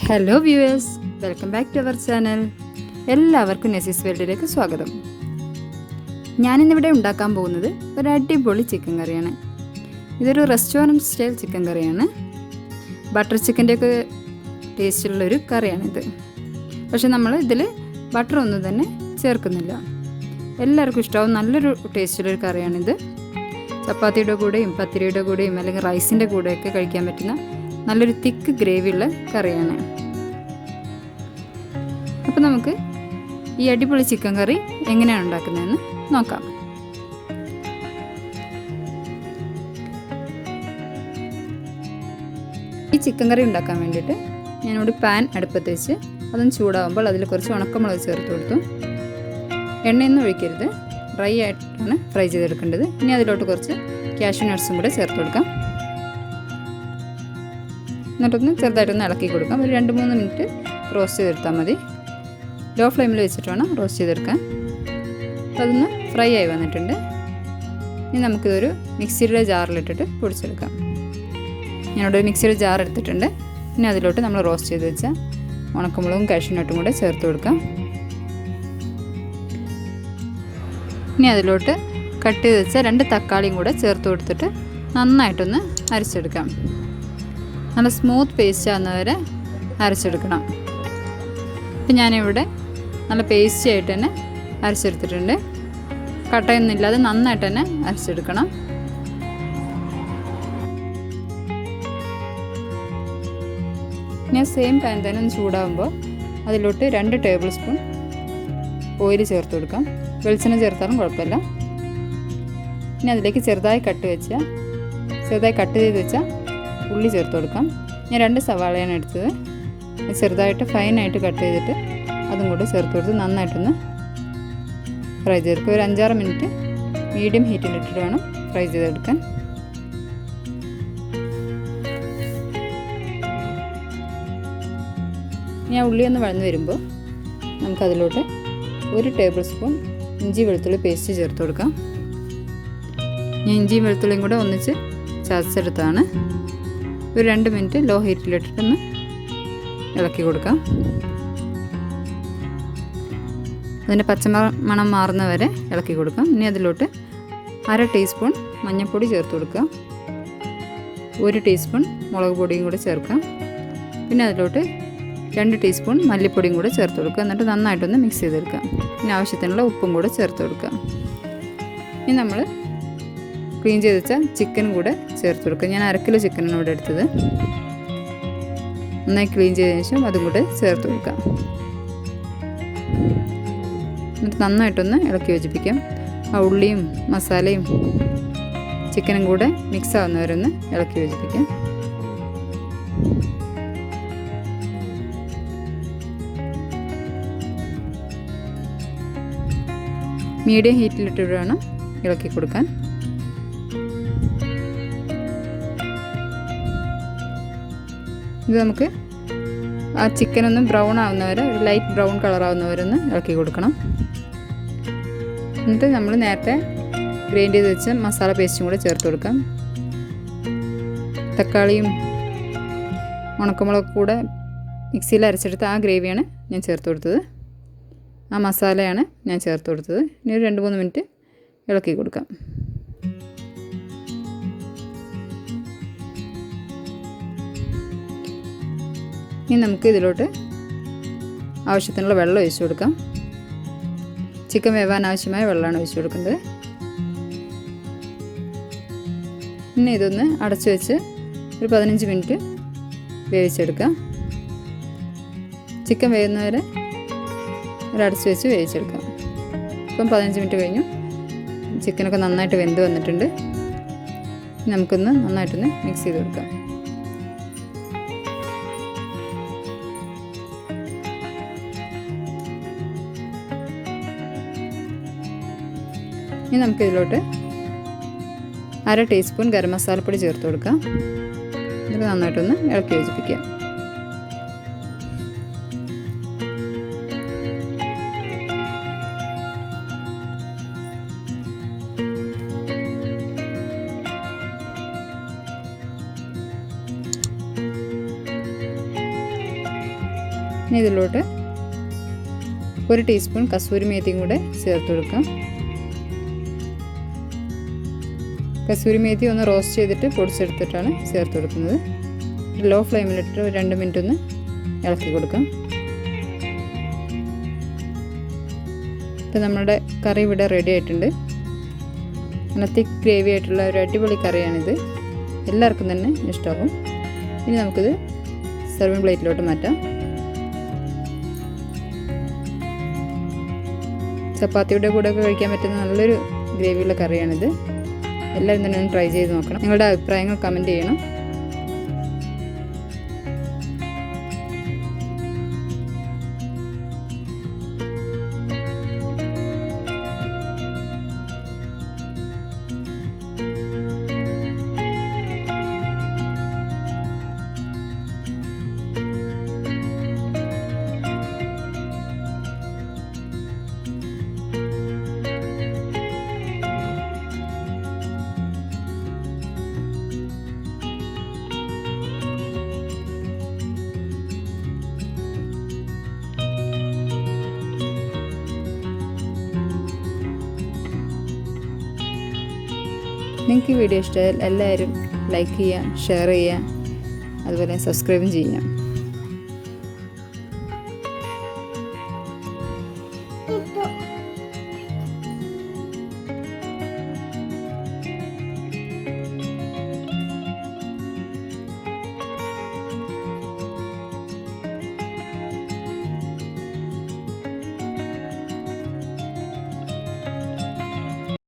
Hello viewers, welcome back to our channel. എല്ലാവർക്കും നസീസ് വേൾഡിലേക്ക് സ്വാഗതം. ഞാനിന്നിവിടെ ഉണ്ടാക്കാൻ പോകുന്നത് ഒരു അടിപൊളി ചിക്കൻ കറിയാണ്. ഇതൊരു റെസ്റ്റോറൻറ്റ് സ്റ്റൈൽ ചിക്കൻ കറിയാണ്. ബട്ടർ ചിക്കൻ്റെയൊക്കെ ടേസ്റ്റുള്ളൊരു കറിയാണിത്. പക്ഷെ നമ്മൾ ഇതിൽ ബട്ടർ ഒന്നും തന്നെ ചേർക്കുന്നില്ല. എല്ലാവർക്കും ഇഷ്ടമാവും. നല്ലൊരു ടേസ്റ്റുള്ളൊരു കറിയാണിത്. ചപ്പാത്തിയുടെ കൂടെയും പത്തിരിയുടെ കൂടെയും അല്ലെങ്കിൽ റൈസിൻ്റെ കൂടെയൊക്കെ കഴിക്കാൻ പറ്റുന്ന നല്ലൊരു തിക്ക് ഗ്രേവിയുള്ള കറിയാണ്. അപ്പോൾ നമുക്ക് ഈ അടിപൊളി ചിക്കൻ കറി എങ്ങനെയാണ് ഉണ്ടാക്കുന്നതെന്ന് നോക്കാം. ഈ ചിക്കൻ കറി ഉണ്ടാക്കാൻ വേണ്ടിയിട്ട് ഞാനൊരു പാൻ അടുപ്പത്ത് വെച്ച് അതൊന്ന് ചൂടാകുമ്പോൾ അതിൽ കുറച്ച് ഉണക്കമുളക് ചേർത്ത് കൊടുത്തു. എണ്ണയൊന്നും ഒഴിക്കരുത്, ഡ്രൈ ആയിട്ടാണ് ഫ്രൈ ചെയ്തെടുക്കേണ്ടത്. ഇനി അതിലോട്ട് കുറച്ച് കാഷ്യൂ നട്ട്സും കൂടെ ചേർത്ത് കൊടുക്കാം. എന്നിട്ടൊന്ന് ചെറുതായിട്ടൊന്ന് ഇളക്കി കൊടുക്കാം. ഒരു 2-3 മിനിറ്റ് റോസ്റ്റ് ചെയ്തെടുത്താൽ മതി. ലോ ഫ്ലെയിമിൽ വെച്ചിട്ട് വേണം റോസ്റ്റ് ചെയ്തെടുക്കാൻ. അതൊന്ന് ഫ്രൈ ആയി വന്നിട്ടുണ്ട്. ഇനി നമുക്കിതൊരു മിക്സിയുടെ ജാറിലിട്ടിട്ട് പൊടിച്ചെടുക്കാം. ഞാനിവിടെ ഒരു മിക്സിയുടെ ജാർ എടുത്തിട്ടുണ്ട്. ഇനി അതിലോട്ട് നമ്മൾ റോസ്റ്റ് ചെയ്ത് വെച്ച ഉണക്കമുളകും കാഷ്യൂ നട്ടും കൂടെ ചേർത്ത് കൊടുക്കാം. ഇനി അതിലോട്ട് കട്ട് ചെയ്ത് വെച്ച 2 തക്കാളിയും കൂടെ ചേർത്ത് കൊടുത്തിട്ട് നന്നായിട്ടൊന്ന് അരച്ചെടുക്കാം. നല്ല സ്മൂത്ത് പേസ്റ്റ് ആകുന്നവരെ അരച്ചെടുക്കണം. ഇപ്പം ഞാനിവിടെ നല്ല പേസ്റ്റി ആയിട്ട് തന്നെ അരച്ചെടുത്തിട്ടുണ്ട്. കട്ടയൊന്നുമില്ലാതെ നന്നായിട്ട് തന്നെ അരച്ചെടുക്കണം. ഞാൻ സെയിം പാൻ തന്നെ ഒന്ന് ചൂടാകുമ്പോൾ അതിലോട്ട് 2 ടേബിൾ സ്പൂൺ ഓയിൽ ചേർത്ത് കൊടുക്കാം. വെളിച്ചെണ്ണ ചേർത്താലും കുഴപ്പമില്ല. ഇനി അതിലേക്ക് ചെറുതായി കട്ട് ചെയ്ത് വെച്ച ഉള്ളി ചേർത്ത് കൊടുക്കാം. ഞാൻ 2 സവാളയാണ് എടുത്തത്. ചെറുതായിട്ട് ഫൈനായിട്ട് കട്ട് ചെയ്തിട്ട് അതും കൂടി ചേർത്ത് കൊടുത്ത് നന്നായിട്ടൊന്ന് ഫ്രൈ ചെയ്തെടുക്കുക. ഒരു 5-6 മിനിറ്റ് മീഡിയം ഹീറ്റിലിട്ടിട്ട് വേണം ഫ്രൈ ചെയ്തെടുക്കാൻ. ഞാൻ ഉള്ളി ഒന്ന് വഴന്ന് വരുമ്പോൾ നമുക്കതിലോട്ട് 1 ടേബിൾ സ്പൂൺ ഇഞ്ചി വെളുത്തുള്ളി പേസ്റ്റ് ചേർത്ത് കൊടുക്കാം. ഞാൻ ഇഞ്ചിയും വെളുത്തുള്ളിയും കൂടെ ഒന്നിച്ച് ചതച്ചെടുത്താണ്. ഒരു 2 മിനിറ്റ് ലോ ഹീറ്റിലിട്ടിട്ടൊന്ന് ഇളക്കി കൊടുക്കാം. അതിൻ്റെ പച്ചമണം മാറുന്ന വരെ ഇളക്കി കൊടുക്കാം. ഇനി അതിലോട്ട് 1/2 ടീസ്പൂൺ മഞ്ഞൾപ്പൊടി ചേർത്ത് കൊടുക്കുക. 1 ടീസ്പൂൺ മുളക് പൊടിയും കൂടെ ചേർക്കാം. പിന്നെ അതിലോട്ട് 2 ടീസ്പൂൺ മല്ലിപ്പൊടിയും കൂടെ ചേർത്ത് കൊടുക്കുക. എന്നിട്ട് നന്നായിട്ടൊന്ന് മിക്സ് ചെയ്തെടുക്കാം. പിന്നെ ആവശ്യത്തിനുള്ള ഉപ്പും കൂടെ ചേർത്ത് കൊടുക്കാം. ഇനി നമ്മൾ ക്ലീൻ ചെയ്ത് വെച്ച ചിക്കൻ കൂടെ ചേർത്ത് കൊടുക്കുക. ഞാൻ 1/2 കിലോ ചിക്കനാണ് ഇവിടെ എടുത്തത്. നന്നായി ക്ലീൻ ചെയ്തതിന് ശേഷം അതും കൂടെ ചേർത്ത് കൊടുക്കാം. എന്നിട്ട് നന്നായിട്ടൊന്ന് ഇളക്കി യോജിപ്പിക്കാം. ആ ഉള്ളിയും മസാലയും ചിക്കനും കൂടെ മിക്സ് ആവുന്നവരൊന്ന് ഇളക്കി യോജിപ്പിക്കാം. മീഡിയം ഹീറ്റിലിട്ട് വേണം ഇളക്കി കൊടുക്കാൻ. ഇത് നമുക്ക് ആ ചിക്കനൊന്ന് ബ്രൗൺ ആവുന്നവരെ, ഒരു ലൈറ്റ് ബ്രൗൺ കളറാവുന്നവരൊന്ന് ഇളക്കി കൊടുക്കണം. എന്നിട്ട് നമ്മൾ നേരത്തെ ഗ്രൈൻഡ് ചെയ്ത് വെച്ച മസാല പേസ്റ്റും കൂടെ ചേർത്ത് കൊടുക്കാം. തക്കാളിയും ഉണക്കമുളക് കൂടെ മിക്സിയിൽ അരച്ചെടുത്ത് ആ ഗ്രേവിയാണ് ഞാൻ ചേർത്ത് കൊടുത്തത്. ആ മസാലയാണ് ഞാൻ ചേർത്ത് കൊടുത്തത്. ഇനി ഒരു 2-3 മിനിറ്റ് ഇളക്കി കൊടുക്കാം. ഇനി നമുക്ക് ഇതിലോട്ട് ആവശ്യത്തിനുള്ള വെള്ളം ഒഴിച്ചു കൊടുക്കാം. ചിക്കൻ വേവാൻ ആവശ്യമായ വെള്ളമാണ് ഒഴിച്ചു കൊടുക്കുന്നത്. പിന്നെ ഇതൊന്ന് അടച്ചു വെച്ച് ഒരു 15 മിനിറ്റ് വേവിച്ചെടുക്കാം. ചിക്കൻ വേവുന്നവരെ അടച്ചു വെച്ച് വേവിച്ചെടുക്കാം. ഇപ്പം 15 മിനിറ്റ് കഴിഞ്ഞു. ചിക്കനൊക്കെ നന്നായിട്ട് വെന്ത് വന്നിട്ടുണ്ട്. നമുക്കൊന്ന് നന്നായിട്ടൊന്ന് മിക്സ് ചെയ്ത് കൊടുക്കാം. ഇനി നമുക്കിതിലോട്ട് 1/2 ടീസ്പൂൺ ഗരം മസാലപ്പൊടി ചേർത്ത് കൊടുക്കാം. എന്നിട്ട് നന്നായിട്ടൊന്ന് ഇളക്കി യോജിപ്പിക്കാം. ഇനി ഇതിലോട്ട് 1 ടീസ്പൂൺ കസൂരി മേത്തിയും കൂടെ ചേർത്ത് കൊടുക്കാം. കസൂരി മേത്തി ഒന്ന് റോസ്റ്റ് ചെയ്തിട്ട് പൊടിച്ചെടുത്തിട്ടാണ് ചേർത്ത് കൊടുക്കുന്നത്. ലോ ഫ്ലെയിമിലിട്ട് 2 മിനിറ്റ് ഒന്ന് ഇളക്കി കൊടുക്കാം. ഇപ്പോൾ നമ്മുടെ കറി ഇവിടെ റെഡി ആയിട്ടുണ്ട്. നല്ല തിക്ക് ഗ്രേവി ആയിട്ടുള്ള ഒരു അടിപൊളി കറിയാണിത്. എല്ലാവർക്കും തന്നെ ഇഷ്ടമാകും. ഇനി നമുക്കിത് സെർവിങ് പ്ലേറ്റിലോട്ട് മാറ്റാം. ചപ്പാത്തിയുടെ കൂടെ ഒക്കെ കഴിക്കാൻ പറ്റുന്ന നല്ലൊരു ഗ്രേവിയുള്ള കറിയാണിത്. എല്ലാവരും തന്നെ ഒന്ന് ട്രൈ ചെയ്ത് നോക്കണം. നിങ്ങളുടെ അഭിപ്രായങ്ങൾ കമൻറ്റ് ചെയ്യണം. നിങ്ങൾക്ക് ഈ വീഡിയോ ഇഷ്ടമായാൽ എല്ലാവരും ലൈക്ക് ചെയ്യുക, ഷെയർ ചെയ്യുക, അതുപോലെ സബ്സ്ക്രൈബും ചെയ്യുക.